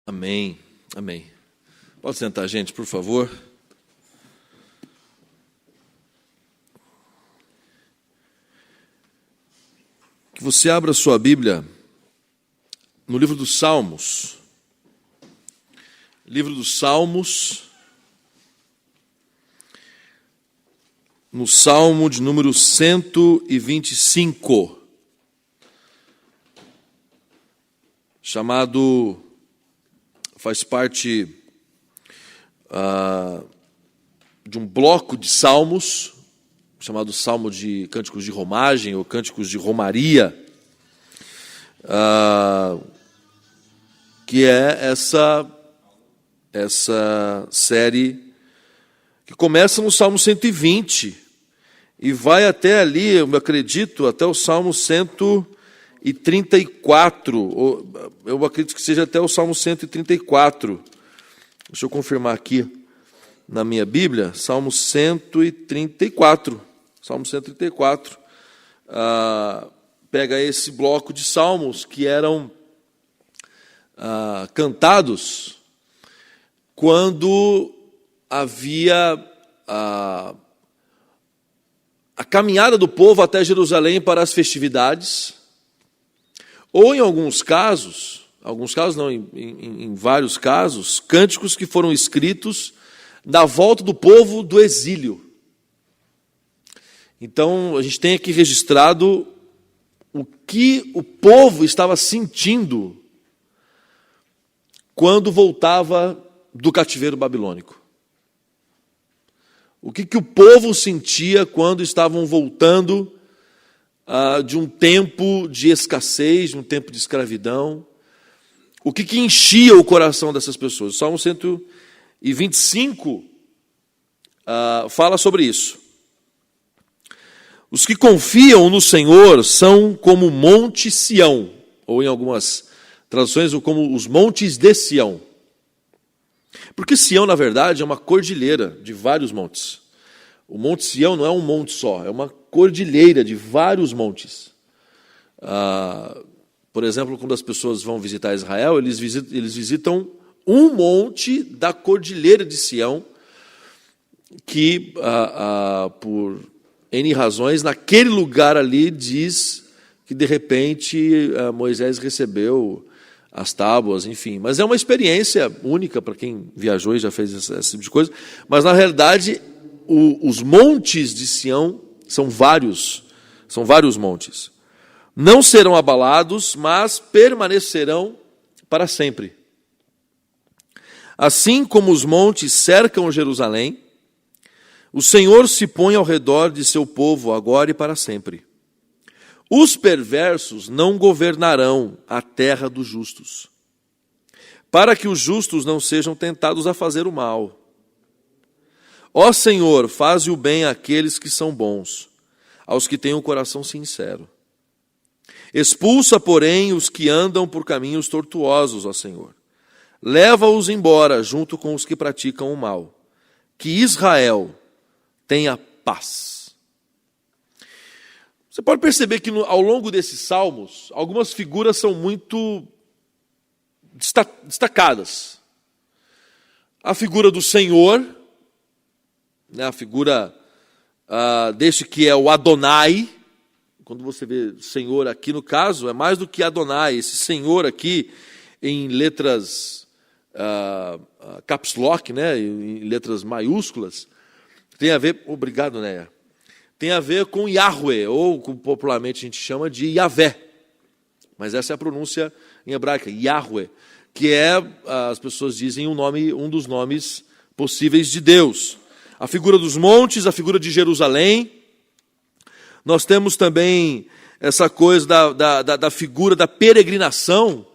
Amém, amém. Pode sentar, gente, por favor. Que você abra sua Bíblia no livro dos Salmos. Livro dos Salmos, no Salmo de número 125, chamado, faz parte de um bloco de salmos, chamado Salmo de Cânticos de Romagem, ou Cânticos de Romaria, que é essa série que começa no Salmo 120 e vai até ali, eu acredito, até o Salmo 134, eu acredito que seja até o Salmo 134. Deixa eu confirmar aqui na minha Bíblia, Salmo 134. Salmo 134. Pega esse bloco de salmos que eram cantados quando havia a caminhada do povo até Jerusalém para as festividades, ou em alguns casos não, em vários casos, cânticos que foram escritos na volta do povo do exílio. Então, a gente tem aqui registrado o que o povo estava sentindo quando voltava do cativeiro babilônico. O que o povo sentia quando estavam voltando de um tempo de escassez, de um tempo de escravidão. O que enchia o coração dessas pessoas? O Salmo 125 fala sobre isso. Os que confiam no Senhor são como o Monte Sião, ou em algumas traduções, como os montes de Sião. Porque Sião, na verdade, é uma cordilheira de vários montes. O Monte Sião não é um monte só, é uma cordilheira de vários montes. Por exemplo, quando as pessoas vão visitar Israel, eles visitam um monte da cordilheira de Sião, que, por N razões, naquele lugar ali diz que, de repente, Moisés recebeu as tábuas, enfim. Mas é uma experiência única para quem viajou e já fez esse tipo de coisa. Mas, na realidade, os montes de Sião são vários montes. Não serão abalados, mas permanecerão para sempre. Assim como os montes cercam Jerusalém, o Senhor se põe ao redor de seu povo agora e para sempre. Os perversos não governarão a terra dos justos, para que os justos não sejam tentados a fazer o mal. Ó Senhor, faze o bem àqueles que são bons, aos que têm um coração sincero. Expulsa, porém, os que andam por caminhos tortuosos, ó Senhor. Leva-os embora junto com os que praticam o mal. Que Israel tenha paz. Você pode perceber que ao longo desses salmos, algumas figuras são muito destacadas. A figura do Senhor, a figura deste que é o Adonai. Quando você vê Senhor aqui, no caso, é mais do que Adonai. Esse Senhor aqui, em letras caps lock, em letras maiúsculas, tem a ver, obrigado, Néia, tem a ver com Yahweh, ou como popularmente a gente chama de Yahvé. Mas essa é a pronúncia em hebraica, Yahweh, que é, as pessoas dizem, um dos nomes possíveis de Deus. A figura dos montes, a figura de Jerusalém. Nós temos também essa coisa da figura da peregrinação,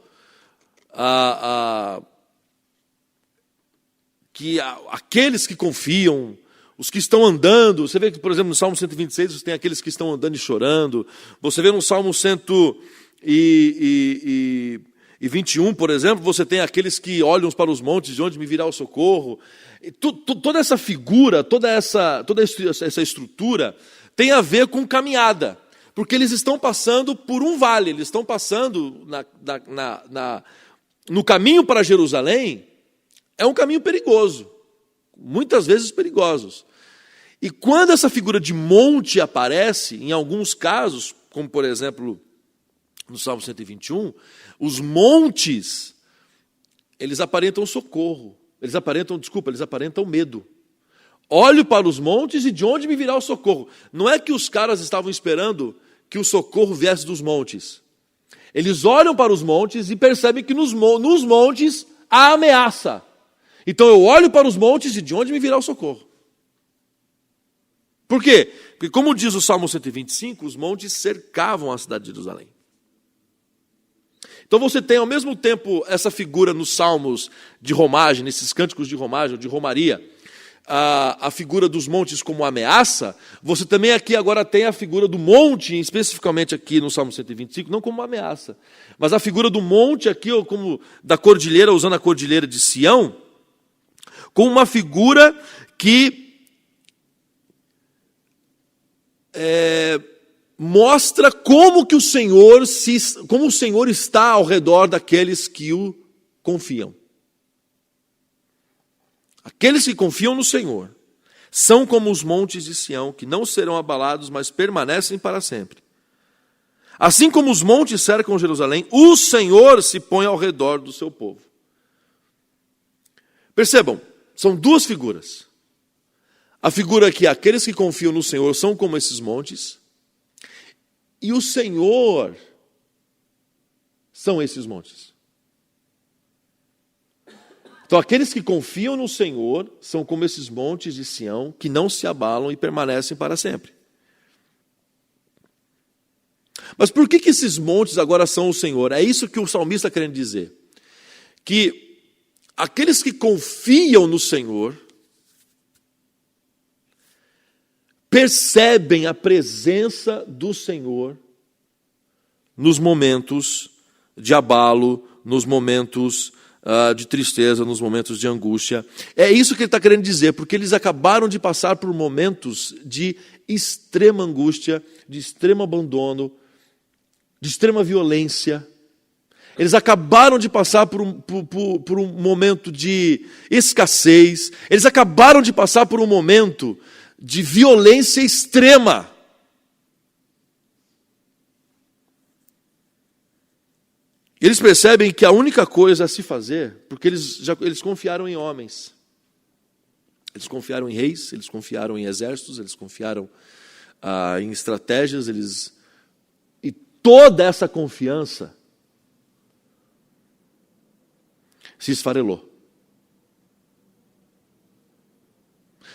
que aqueles que confiam, os que estão andando, você vê que, por exemplo, no Salmo 126, você tem aqueles que estão andando e chorando. Você vê no Salmo 121, por exemplo, você tem aqueles que olham para os montes, de onde me virá o socorro. E toda essa figura, toda essa estrutura tem a ver com caminhada. Porque eles estão passando por um vale, eles estão passando no caminho para Jerusalém, é um caminho perigoso, muitas vezes perigosos. E quando essa figura de monte aparece, em alguns casos, como por exemplo no Salmo 121, os montes, eles aparentam socorro, eles aparentam medo. Olho para os montes e de onde me virá o socorro? Não é que os caras estavam esperando que o socorro viesse dos montes. Eles olham para os montes e percebem que nos montes há ameaça. Então eu olho para os montes e de onde me virá o socorro? Por quê? Porque como diz o Salmo 125, os montes cercavam a cidade de Jerusalém. Então você tem ao mesmo tempo essa figura nos salmos de romagem, nesses cânticos de romagem, de romaria, a figura dos montes como ameaça. Você também aqui agora tem a figura do monte, especificamente aqui no Salmo 125, não como uma ameaça, mas a figura do monte aqui, ou como da cordilheira, usando a cordilheira de Sião, como uma figura que mostra como o Senhor está ao redor daqueles que o confiam. Aqueles que confiam no Senhor são como os montes de Sião, que não serão abalados, mas permanecem para sempre. Assim como os montes cercam Jerusalém, o Senhor se põe ao redor do seu povo. Percebam, são duas figuras. A figura que aqueles que confiam no Senhor são como esses montes, e o Senhor são esses montes. Então, aqueles que confiam no Senhor são como esses montes de Sião, que não se abalam e permanecem para sempre. Mas por que esses montes agora são o Senhor? É isso que o salmista está querendo dizer. Que aqueles que confiam no Senhor percebem a presença do Senhor nos momentos de abalo, nos momentos de tristeza, nos momentos de angústia. É isso que ele está querendo dizer, porque eles acabaram de passar por momentos de extrema angústia, de extremo abandono, de extrema violência. Eles acabaram de passar por um momento de escassez, eles acabaram de passar por um momento de violência extrema. Eles percebem que a única coisa a se fazer, porque eles confiaram em homens, eles confiaram em reis, eles confiaram em exércitos, eles confiaram em estratégias, e toda essa confiança se esfarelou.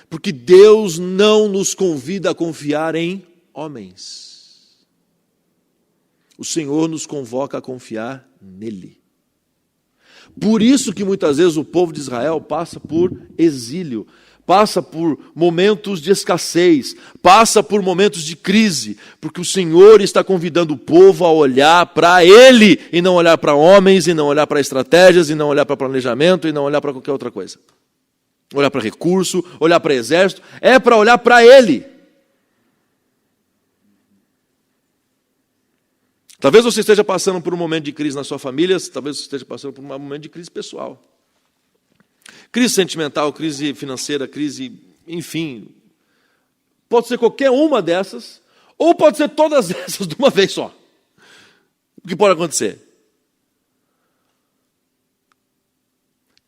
Porque Deus não nos convida a confiar em homens. O Senhor nos convoca a confiar nele. Por isso que muitas vezes o povo de Israel passa por exílio, passa por momentos de escassez, passa por momentos de crise, porque o Senhor está convidando o povo a olhar para Ele, e não olhar para homens, e não olhar para estratégias, e não olhar para planejamento, e não olhar para qualquer outra coisa. Olhar para recurso, olhar para exército, é para olhar para Ele. Talvez você esteja passando por um momento de crise na sua família, talvez você esteja passando por um momento de crise pessoal. Crise sentimental, crise financeira, crise, enfim. Pode ser qualquer uma dessas, ou pode ser todas essas de uma vez só. O que pode acontecer?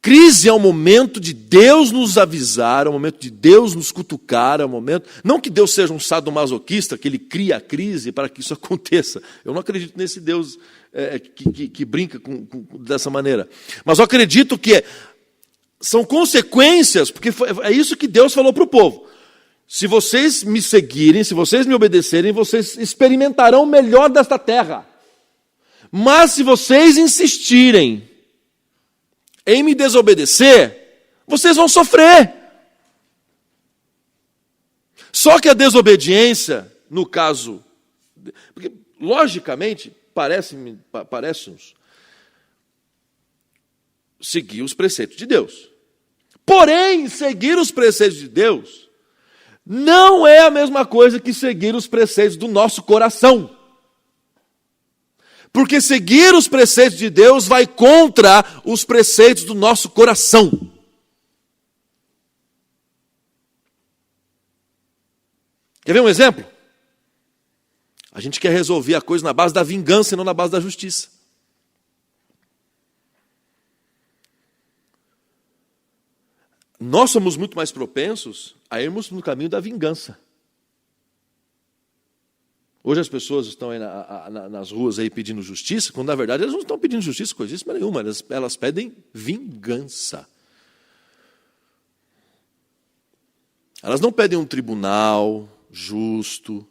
Crise é o momento de Deus nos avisar, é o momento de Deus nos cutucar, é o momento... Não que Deus seja um sadomasoquista, que Ele cria a crise para que isso aconteça. Eu não acredito nesse Deus que brinca dessa maneira. Mas eu acredito que são consequências, porque é isso que Deus falou para o povo. Se vocês me seguirem, se vocês me obedecerem, vocês experimentarão o melhor desta terra. Mas se vocês insistirem em me desobedecer, vocês vão sofrer. Só que a desobediência, no caso... Porque, logicamente, parece-nos seguir os preceitos de Deus. Porém, seguir os preceitos de Deus não é a mesma coisa que seguir os preceitos do nosso coração. Porque seguir os preceitos de Deus vai contra os preceitos do nosso coração. Quer ver um exemplo? A gente quer resolver a coisa na base da vingança e não na base da justiça. Nós somos muito mais propensos a irmos no caminho da vingança. Hoje as pessoas estão aí nas ruas aí pedindo justiça, quando na verdade elas não estão pedindo justiça, coisíssima nenhuma, elas pedem vingança. Elas não pedem um tribunal justo,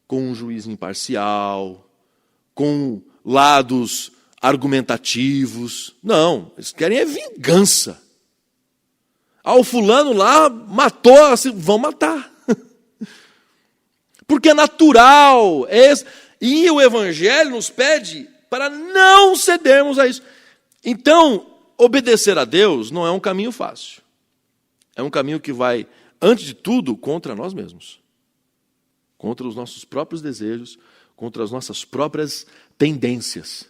com um juiz imparcial, com lados argumentativos. Não, eles querem é vingança. O fulano lá matou, assim, vão matar. Porque é natural. E o Evangelho nos pede para não cedermos a isso. Então, obedecer a Deus não é um caminho fácil. É um caminho que vai, antes de tudo, contra nós mesmos. Contra os nossos próprios desejos, contra as nossas próprias tendências.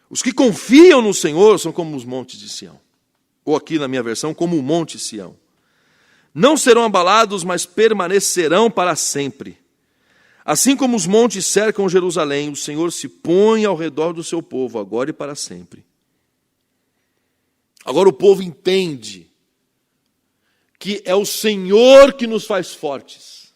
Os que confiam no Senhor são como os montes de Sião. Ou aqui na minha versão, como o monte Sião. Não serão abalados, mas permanecerão para sempre. Assim como os montes cercam Jerusalém, o Senhor se põe ao redor do seu povo, agora e para sempre. Agora o povo entende que é o Senhor que nos faz fortes.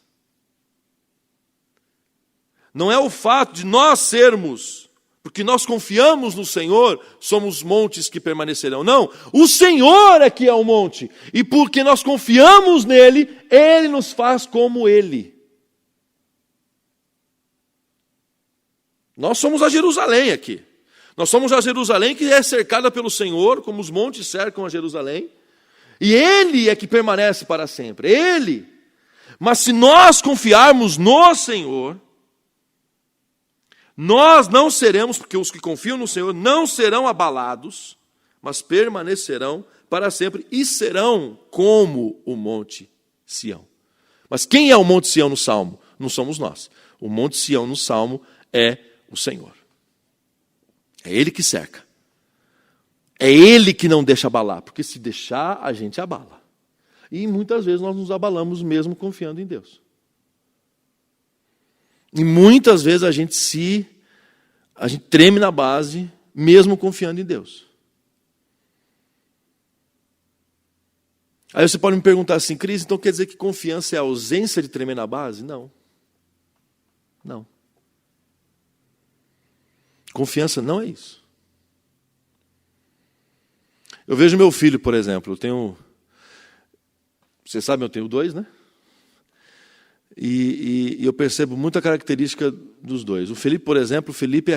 Não é o fato de nós sermos, porque nós confiamos no Senhor, somos montes que permanecerão. Não, o Senhor é que é o monte. E porque nós confiamos nele, Ele nos faz como Ele. Nós somos a Jerusalém aqui. Nós somos a Jerusalém que é cercada pelo Senhor, como os montes cercam a Jerusalém. E Ele é que permanece para sempre. Ele. Mas se nós confiarmos no Senhor, nós não seremos, porque os que confiam no Senhor não serão abalados, mas permanecerão para sempre e serão como o monte Sião. Mas quem é o monte Sião no Salmo? Não somos nós. O monte Sião no Salmo é o Senhor. É Ele que cerca. É Ele que não deixa abalar, porque se deixar, a gente abala. E muitas vezes nós nos abalamos mesmo confiando em Deus. E muitas vezes a gente treme na base, mesmo confiando em Deus. Aí você pode me perguntar assim, Cris, então quer dizer que confiança é a ausência de tremer na base? Não. Não. Confiança não é isso. Eu vejo meu filho, por exemplo, vocês sabem, eu tenho 2, né? E eu percebo muita característica dos dois. O Felipe, por exemplo, o Felipe é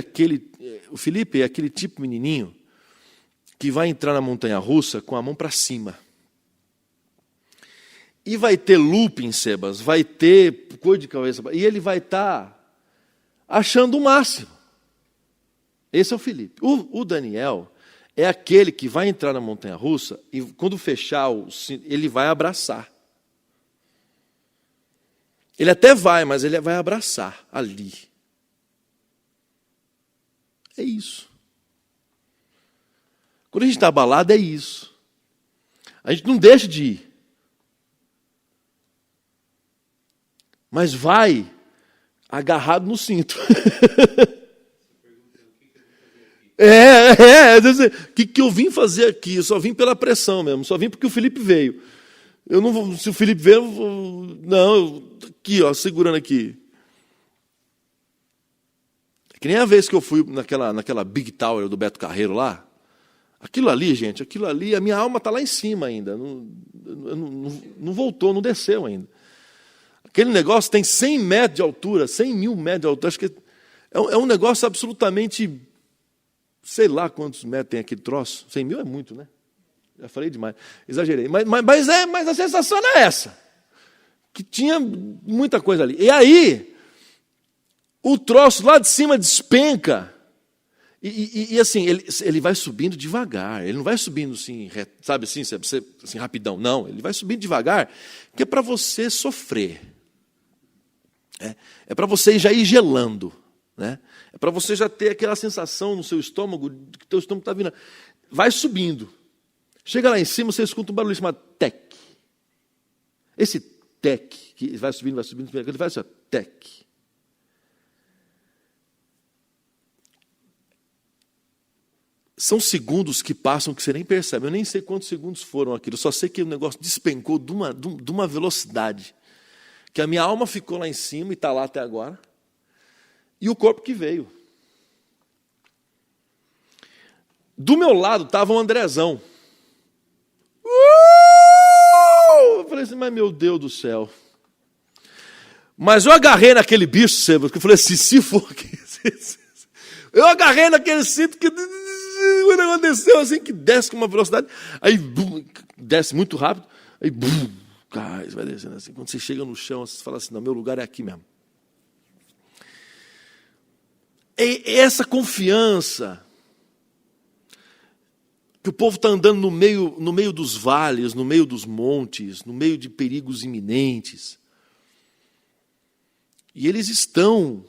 aquele tipo menininho que vai entrar na montanha-russa com a mão para cima. E vai ter looping, Sebas, vai ter coisa de cabeça, e ele vai estar achando o máximo. Esse é o Felipe. O Daniel é aquele que vai entrar na montanha-russa e quando fechar, ele vai abraçar. Ele até vai, mas ele vai abraçar ali. É isso. Quando a gente está abalado, é isso. A gente não deixa de ir. Mas vai agarrado no cinto. O que eu vim fazer aqui? Eu só vim pela pressão mesmo, só vim porque o Felipe veio. Eu não vou, se o Felipe veio, não, aqui, ó, segurando aqui. Que nem a vez que eu fui naquela Big Tower do Beto Carreiro lá. Aquilo ali, gente, a minha alma está lá em cima ainda. Não voltou, não desceu ainda. Aquele negócio tem 100 metros de altura, 100 mil metros de altura. Acho que é um negócio absolutamente... Sei lá quantos metros tem aquele troço. 100 mil é muito, né? Já falei demais. Exagerei. Mas a sensação era essa. Que tinha muita coisa ali. E aí, o troço lá de cima despenca. E assim, ele vai subindo devagar. Ele não vai subindo assim, sabe assim, assim, rapidão. Não, ele vai subindo devagar, que é para você sofrer. É para você já ir gelando. Né? É para você já ter aquela sensação no seu estômago, de que o teu estômago está vindo. Vai subindo. Chega lá em cima, você escuta um barulho chamado tec. Esse tec, que vai subindo, ele faz assim, tec. São segundos que passam que você nem percebe. Eu nem sei quantos segundos foram aquilo. Eu só sei que o negócio despencou de uma velocidade. Que a minha alma ficou lá em cima e está lá até agora. E o corpo que veio. Do meu lado estava um Andrezão. Eu falei assim, mas meu Deus do céu. Mas eu agarrei naquele bicho, Sebas, que eu falei assim, se for... Eu agarrei naquele cinto que... O negócio desceu assim, que desce com uma velocidade, aí bum, desce muito rápido, aí bum, cai, vai descendo assim. Quando você chega no chão, você fala assim, não, meu lugar é aqui mesmo. E essa confiança que o povo está andando no meio dos vales, no meio dos montes, no meio de perigos iminentes. E eles estão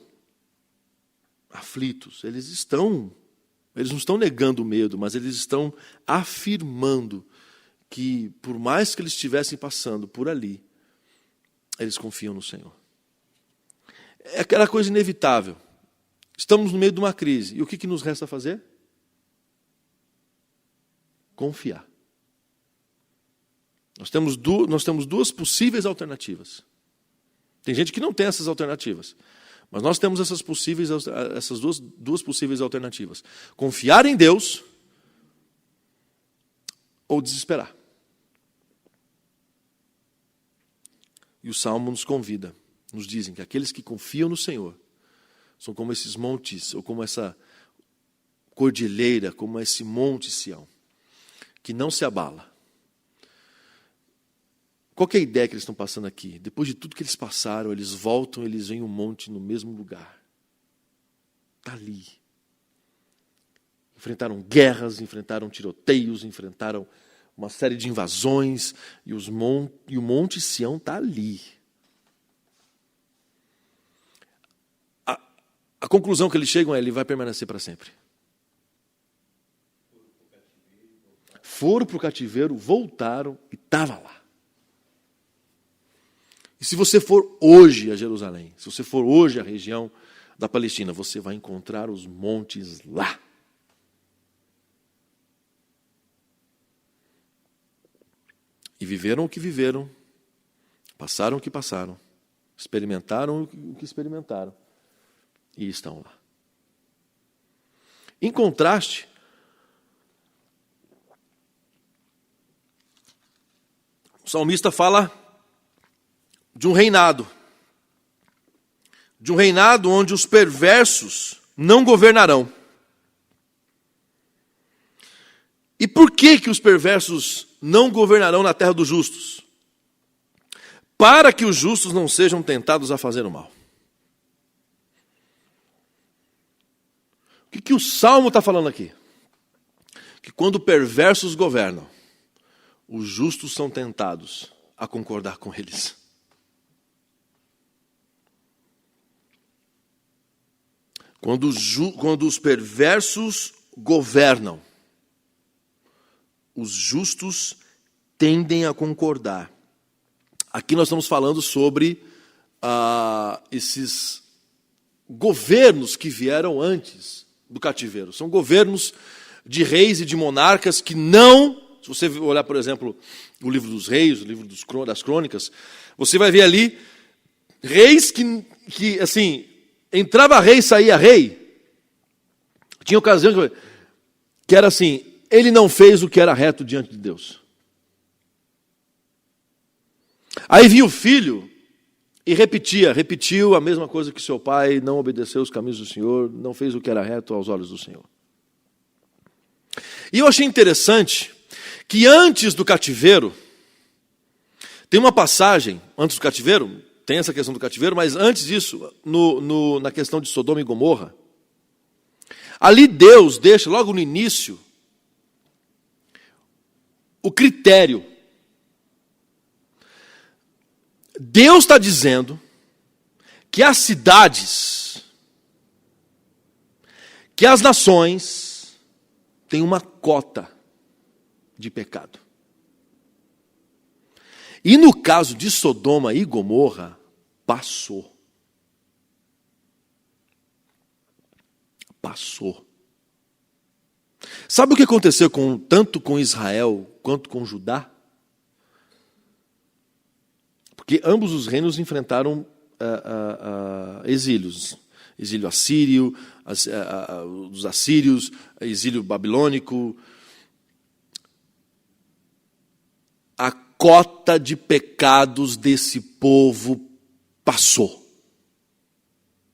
aflitos, eles não estão negando o medo, mas eles estão afirmando que, por mais que eles estivessem passando por ali, eles confiam no Senhor. É aquela coisa inevitável. Estamos no meio de uma crise. E o que nos resta fazer? Confiar. Nós temos duas possíveis alternativas. Tem gente que não tem essas alternativas. Mas nós temos essas duas possíveis alternativas. Confiar em Deus ou desesperar. E o Salmo nos convida, nos dizem que aqueles que confiam no Senhor são como esses montes, ou como essa cordilheira, como esse monte Sião, que não se abala. Qual que é a ideia que eles estão passando aqui? Depois de tudo que eles passaram, eles voltam, eles veem um monte no mesmo lugar. Está ali. Enfrentaram guerras, enfrentaram tiroteios, enfrentaram uma série de invasões, e o Monte Sião está ali. A conclusão que eles chegam é: ele vai permanecer para sempre. Foram para o cativeiro, voltaram e estava lá. E se você for hoje a Jerusalém, se você for hoje à região da Palestina, você vai encontrar os montes lá. E viveram o que viveram, passaram o que passaram, experimentaram o que experimentaram, e estão lá. Em contraste, o salmista fala de um reinado onde os perversos não governarão. E por que os perversos não governarão na terra dos justos? Para que os justos não sejam tentados a fazer o mal. O que o Salmo está falando aqui? Que quando perversos governam, os justos são tentados a concordar com eles. Quando os perversos governam, os justos tendem a concordar. Aqui nós estamos falando sobre esses governos que vieram antes do cativeiro. São governos de reis e de monarcas que não... Se você olhar, por exemplo, o livro dos reis, o livro das crônicas, você vai ver ali reis que assim... Entrava rei e saía rei. Tinha ocasião que era assim, ele não fez o que era reto diante de Deus. Aí vinha o filho e repetiu a mesma coisa que seu pai, não obedeceu os caminhos do Senhor, não fez o que era reto aos olhos do Senhor. E eu achei interessante que antes do cativeiro, tem uma passagem, antes do cativeiro, tem essa questão do cativeiro, mas antes disso, na questão de Sodoma e Gomorra, ali Deus deixa, logo no início, o critério. Deus está dizendo que as cidades, que as nações têm uma cota de pecado. E no caso de Sodoma e Gomorra, passou. Passou. Sabe o que aconteceu tanto com Israel quanto com Judá? Porque ambos os reinos enfrentaram exílios. Exílio assírio, os assírios, exílio babilônico. A cota de pecados desse povo passou.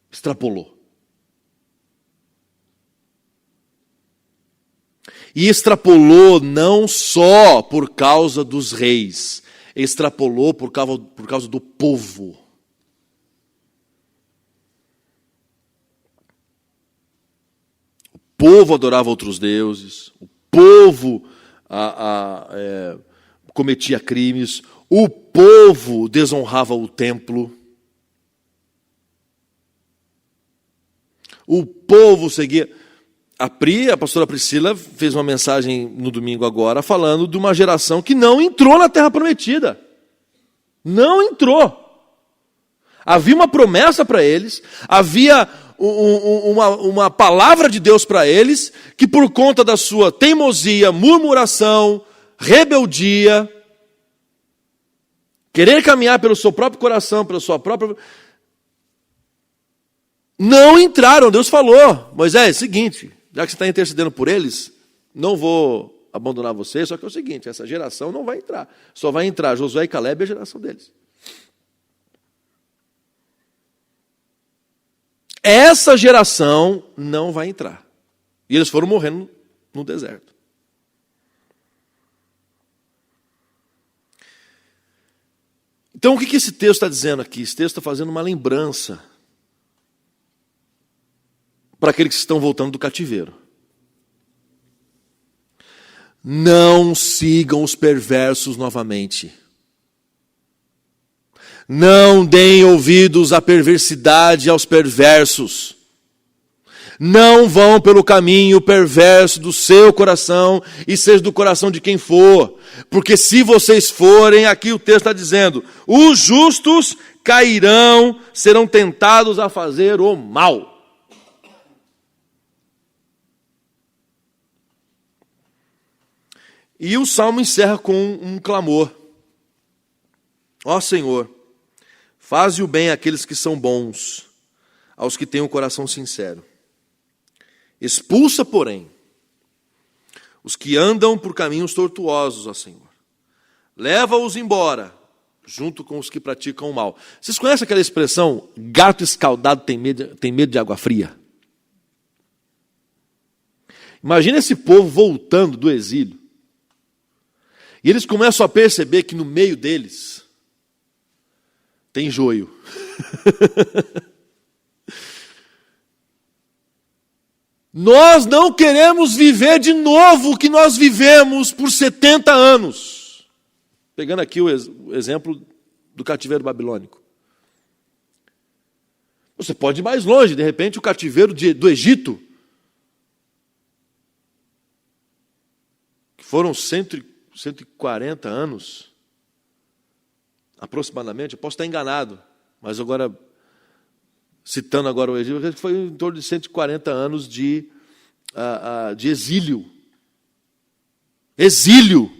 Extrapolou. E extrapolou não só por causa dos reis, extrapolou por causa do povo. O povo adorava outros deuses, o povo cometia crimes, o povo desonrava o templo, o povo seguia. A pastora Priscila fez uma mensagem no domingo agora falando de uma geração que não entrou na Terra Prometida. Não entrou. Havia uma promessa para eles, havia uma palavra de Deus para eles, que por conta da sua teimosia, murmuração, rebeldia, querer caminhar pelo seu próprio coração, pela sua própria... não entraram. Deus falou: Moisés, é o seguinte, já que você está intercedendo por eles, não vou abandonar você, só que é o seguinte, essa geração não vai entrar. Só vai entrar Josué e Calebe e a geração deles. Essa geração não vai entrar. E eles foram morrendo no deserto. Então o que esse texto está dizendo aqui? Esse texto está fazendo uma lembrança para aqueles que estão voltando do cativeiro. Não sigam os perversos novamente. Não deem ouvidos à perversidade e aos perversos. Não vão pelo caminho perverso do seu coração e seja do coração de quem for. Porque se vocês forem, aqui o texto está dizendo, os justos cairão, serão tentados a fazer o mal. E o salmo encerra com um clamor. Ó Senhor, faze o bem àqueles que são bons, aos que têm o coração sincero. Expulsa, porém, os que andam por caminhos tortuosos, ó Senhor. Leva-os embora, junto com os que praticam o mal. Vocês conhecem aquela expressão, gato escaldado tem medo de água fria? Imagina esse povo voltando do exílio. E eles começam a perceber que no meio deles tem joio. Nós não queremos viver de novo o que nós vivemos por 70 anos. Pegando aqui o exemplo do cativeiro babilônico. Você pode ir mais longe, de repente o cativeiro do Egito, que foram 140 anos, aproximadamente, eu posso estar enganado, mas agora, citando agora o Egito, foi em torno de 140 anos de exílio. Exílio.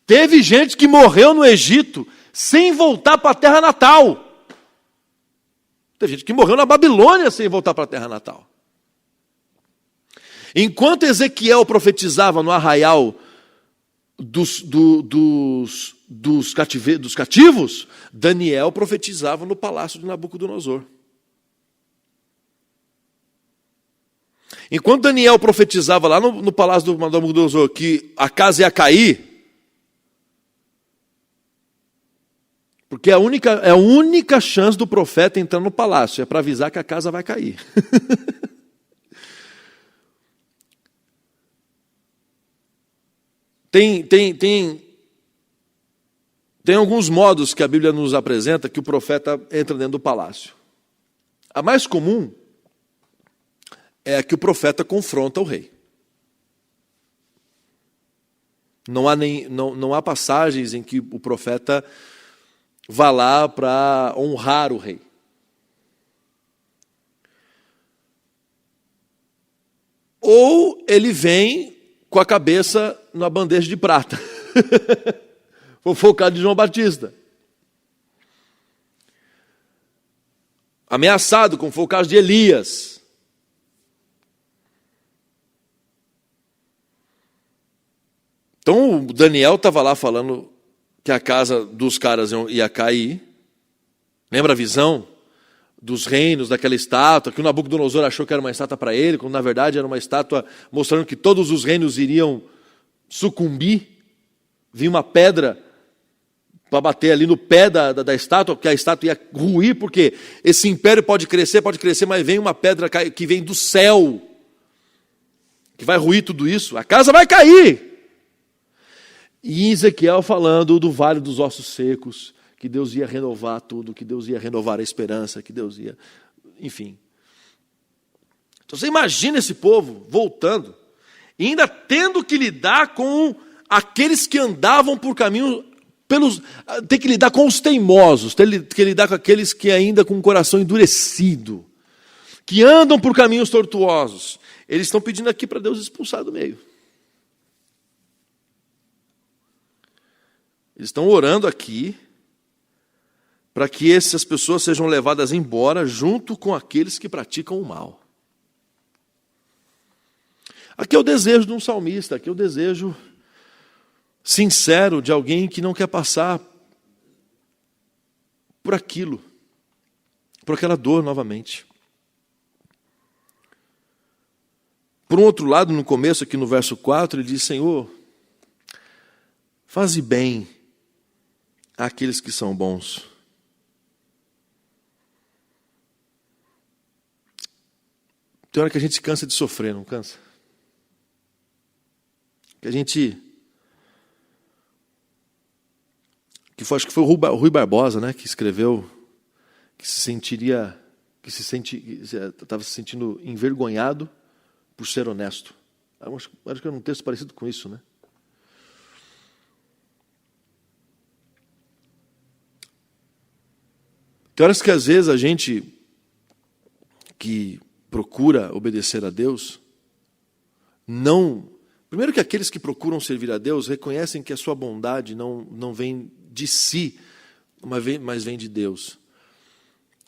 Teve gente que morreu no Egito sem voltar para a terra natal. Teve gente que morreu na Babilônia sem voltar para a terra natal. Enquanto Ezequiel profetizava no arraial dos cativos, Daniel profetizava no palácio de Nabucodonosor. Enquanto Daniel profetizava lá no palácio do Nabucodonosor que a casa ia cair, porque é a única chance do profeta entrar no palácio, é para avisar que a casa vai cair. Tem Tem alguns modos que a Bíblia nos apresenta que o profeta entra dentro do palácio. A mais comum é que o profeta confronta o rei. Não há passagens em que o profeta vá lá para honrar o rei. Ou ele vem com a cabeça na bandeja de prata. Fofocado de João Batista. Ameaçado, como foi o caso de Elias. Então o Daniel estava lá falando que a casa dos caras ia cair. Lembra a visão dos reinos, daquela estátua, que o Nabucodonosor achou que era uma estátua para ele, quando na verdade era uma estátua mostrando que todos os reinos iriam sucumbir. Vinha uma pedra para bater ali no pé da estátua, porque a estátua ia ruir, porque esse império pode crescer, mas vem uma pedra que vem do céu, que vai ruir tudo isso. A casa vai cair. E Ezequiel falando do vale dos ossos secos, que Deus ia renovar tudo, que Deus ia renovar a esperança, que Deus ia... Enfim. Então você imagina esse povo voltando, e ainda tendo que lidar com aqueles que andavam por caminho... Tem que lidar com os teimosos, tem que lidar com aqueles que ainda com o coração endurecido, que andam por caminhos tortuosos. Eles estão pedindo aqui para Deus expulsar do meio. Eles estão orando aqui para que essas pessoas sejam levadas embora junto com aqueles que praticam o mal. Aqui é o desejo de um salmista, aqui é o desejo sincero de alguém que não quer passar por aquilo, por aquela dor novamente. Por um outro lado, no começo, aqui no verso 4, ele diz: Senhor, faze bem àqueles que são bons. Tem hora que a gente cansa de sofrer, não cansa? Que a gente... acho que foi o Rui Barbosa, né, que escreveu que estava se sentindo envergonhado por ser honesto. Acho que era um texto parecido com isso, né? Tem horas que às vezes a gente que procura obedecer a Deus, primeiro que aqueles que procuram servir a Deus reconhecem que a sua bondade não vem de si, mas vem de Deus.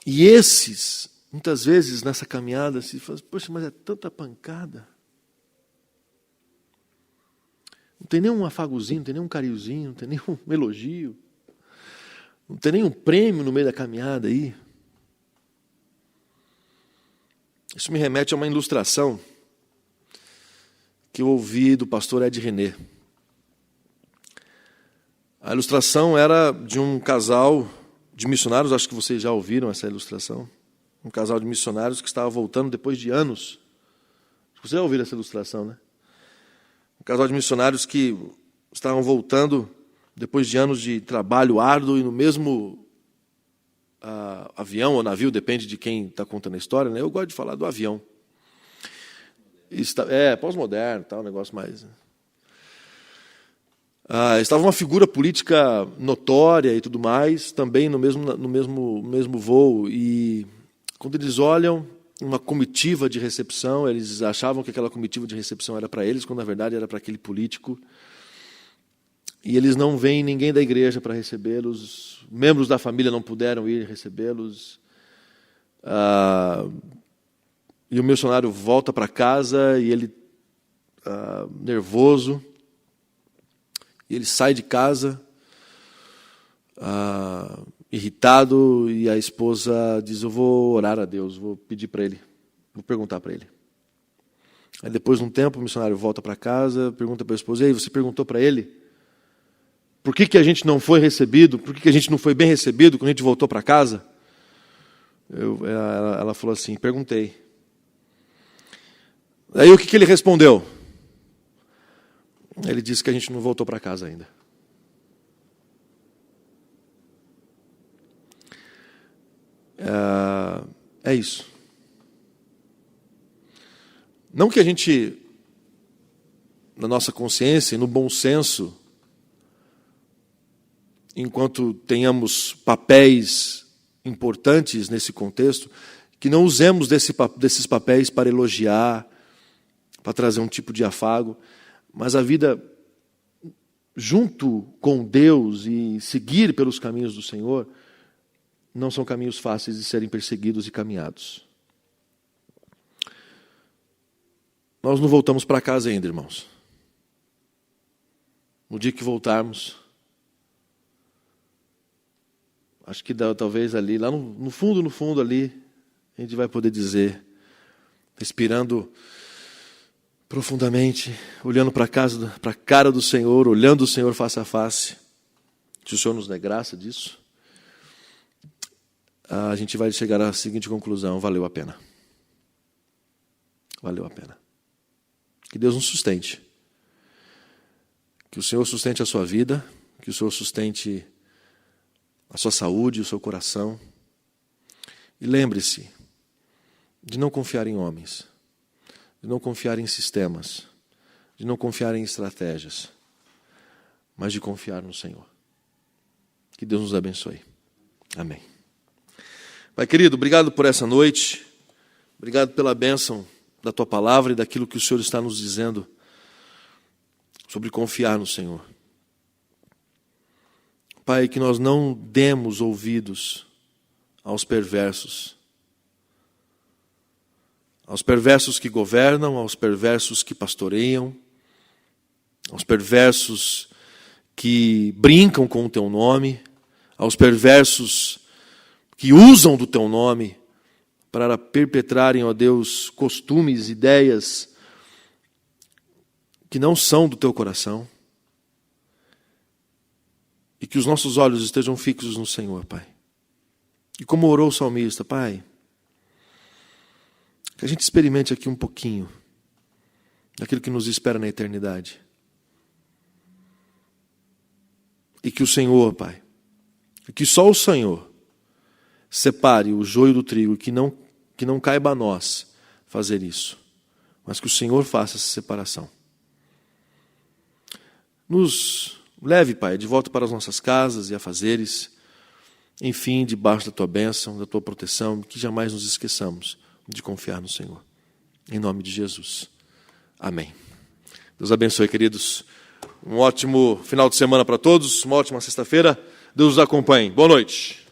E esses, muitas vezes nessa caminhada, se fala: poxa, mas é tanta pancada. Não tem nenhum afagozinho, não tem nenhum cariozinho, não tem nenhum elogio. Não tem nenhum prêmio no meio da caminhada aí. Isso me remete a uma ilustração que eu ouvi do pastor Ed René. A ilustração era de um casal de missionários, acho que vocês já ouviram essa ilustração. Um casal de missionários que estava voltando depois de anos. Vocês já ouviram essa ilustração, né? Um casal de missionários que estavam voltando depois de anos de trabalho árduo e no mesmo avião ou navio, depende de quem está contando a história, né? Eu gosto de falar do avião. Pós-moderno, tal, um negócio mais... estava uma figura política notória e tudo mais, também no mesmo voo. E quando eles olham uma comitiva de recepção, eles achavam que aquela comitiva de recepção era para eles, quando na verdade era para aquele político. E eles não veem ninguém da igreja para recebê-los, membros da família não puderam ir recebê-los. E o missionário volta para casa e ele, nervoso, e ele sai de casa, irritado, e a esposa diz: eu vou orar a Deus, vou pedir para ele, vou perguntar para ele. Aí depois de um tempo o missionário volta para casa, pergunta para a esposa: e aí, você perguntou para ele por que a gente não foi recebido, por que a gente não foi bem recebido quando a gente voltou para casa? Ela falou assim: perguntei. Aí o que ele respondeu? Ele disse que a gente não voltou para casa ainda. É isso. Não que a gente, na nossa consciência e no bom senso, enquanto tenhamos papéis importantes nesse contexto, que não usemos desses papéis para elogiar, para trazer um tipo de afago, mas a vida junto com Deus e seguir pelos caminhos do Senhor não são caminhos fáceis de serem perseguidos e caminhados. Nós não voltamos para casa ainda, irmãos. No dia que voltarmos, acho que talvez ali, lá no fundo ali, a gente vai poder dizer, respirando profundamente, olhando para a cara do Senhor, olhando o Senhor face a face, se o Senhor nos der graça disso, a gente vai chegar à seguinte conclusão: valeu a pena. Valeu a pena. Que Deus nos sustente. Que o Senhor sustente a sua vida, que o Senhor sustente a sua saúde, o seu coração. E lembre-se de não confiar em homens, de não confiar em sistemas, de não confiar em estratégias, mas de confiar no Senhor. Que Deus nos abençoe. Amém. Pai querido, obrigado por essa noite, obrigado pela bênção da Tua palavra e daquilo que o Senhor está nos dizendo sobre confiar no Senhor. Pai, que nós não demos ouvidos aos perversos que governam, aos perversos que pastoreiam, aos perversos que brincam com o Teu nome, aos perversos que usam do Teu nome para perpetrarem, ó Deus, costumes, ideias que não são do Teu coração. E que os nossos olhos estejam fixos no Senhor, Pai. E como orou o salmista, Pai, que a gente experimente aqui um pouquinho daquilo que nos espera na eternidade. E que o Senhor, Pai, e que só o Senhor separe o joio do trigo, que não caiba a nós fazer isso, mas que o Senhor faça essa separação. Nos leve, Pai, de volta para as nossas casas e afazeres, enfim, debaixo da Tua bênção, da Tua proteção, que jamais nos esqueçamos de confiar no Senhor. Em nome de Jesus. Amém. Deus abençoe, queridos. Um ótimo final de semana para todos, uma ótima sexta-feira. Deus os acompanhe. Boa noite.